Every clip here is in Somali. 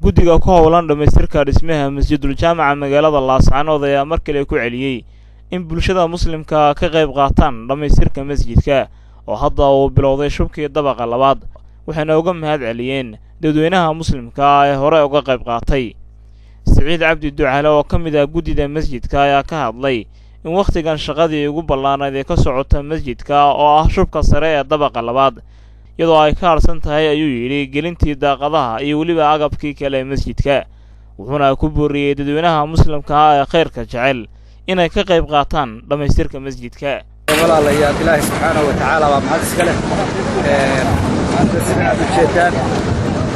guddiga ku howlan dhamaystirka dhismaha masjidul jaamaca magaalada Laascaanood ayaa mar kale ku celiyay in bulshada muslimka ka qayb qaataan dhamaystirka masjidka oo hadda uu bilowday shubkii dabaqa labaad waxaana uga mahad celiyeen dadweynaha muslimka ee hore uga qayb qaatay Saciid Cabdi Ducaale oo ka mid ah guddida masjidka ayaa ka hadlay in waqtigan shaqadii ugu ballaanayd ee ka socota masjidka oo ah shubka sare ee dabaqa labaad iyadoo ay ka harsan tahay ayuu yidhi gelintii daaqadaha iyo weliba agabkii kale ee masjidka wuxuuna ku booriyay dadweynaha muslimka ee khayrka jecel inay ka qayb qaataan dhamaystirka masjidka walaalayaal Ilaahay subxaanahu wa ta'aala waa mahad iska leh maanta sida aad u jeedaan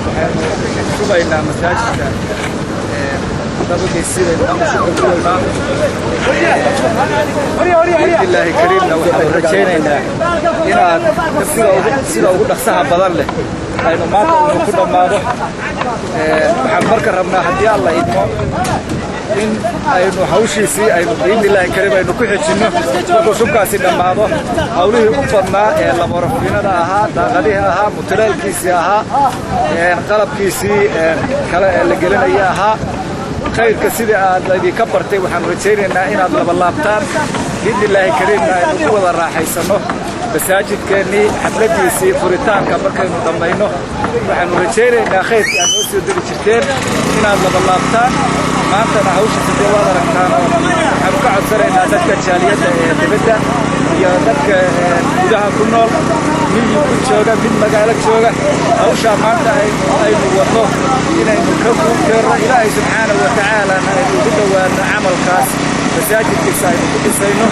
waxaan sugaynaa masaajidka dabaqii sida Ilaahay kariimna waxaan rajaynaynaa inaad sida ugu dhaqsaha badan leh aynu maanta ku dhamaado waxaan marka rabnaa haddii Allah idmo in aynu hawshiisii aynu biidnillaahi kariim aynu ku xijinno markuu shubkaasi dhammaado hawlihii u badnaa ee laborafiinada ahaa daaqadihii ahaa mutalaalkiisii ahaa qalabkiisii kale ee la gelinaya ahaa khayrka sidii aad idinka bartay waxaan rajaynaynaa inaad labalaabtaan biidnillaahi kariimna aynu ku wada raaxaysanno masaajidkeennii xafladiisii furitaanka markaynu dhammayno waxaanu rajaynaynaa khayrkii aad noo soo degi jirteen inaad labalaabtaan maantana hawsha sidee waad aragtaan waxaanu ka codsanaynaa dadka jaaliyadda ee dibadda iyo dadka gudaha ku nool mid ku jooga mid magaalo jooga hawshaa maanta aynu wadno inaynu ka guurkeerno ilaahay subxaanahu wa tacaalana aynu ugu dhowaano camalkaas masaajidkiisa aynu ku dhisayno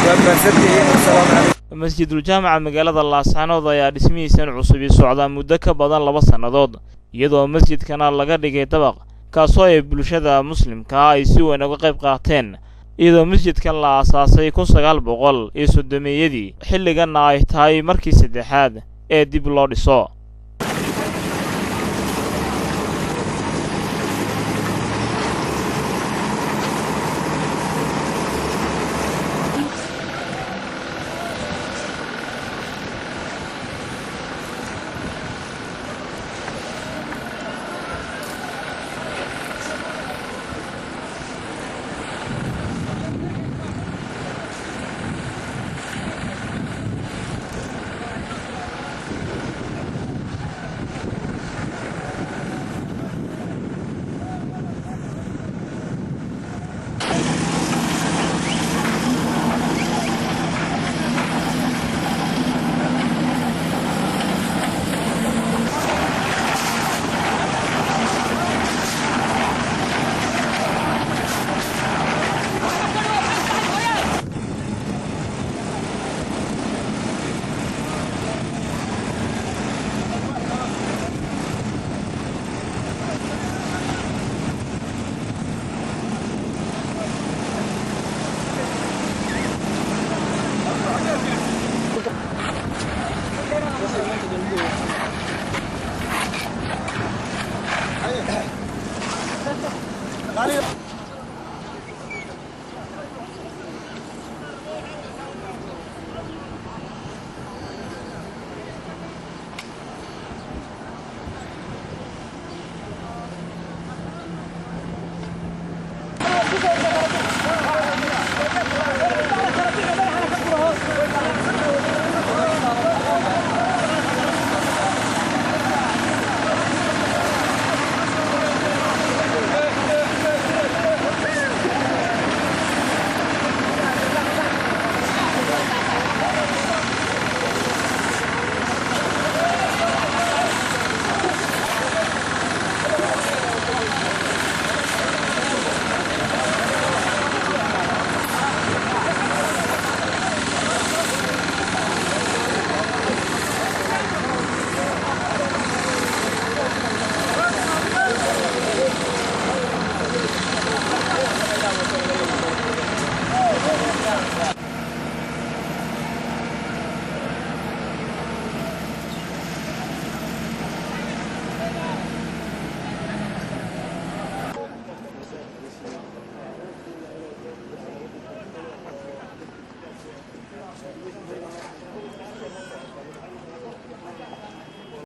waa mahadsantihiin wasalaamu calaykum masjidul jaamaca magaalada Laascaanood ayaa dhismihiisan cusub socda muddo ka badan 2 sannadood iyadoo masjidkana laga dhigay dabaq kaasoo ay bulshada muslimka ay si weyn uga qayb qaateen iyadoo masjidkan la aasaasay 1930 xilligan ay tahay markii saddexaad ee dib loo dhiso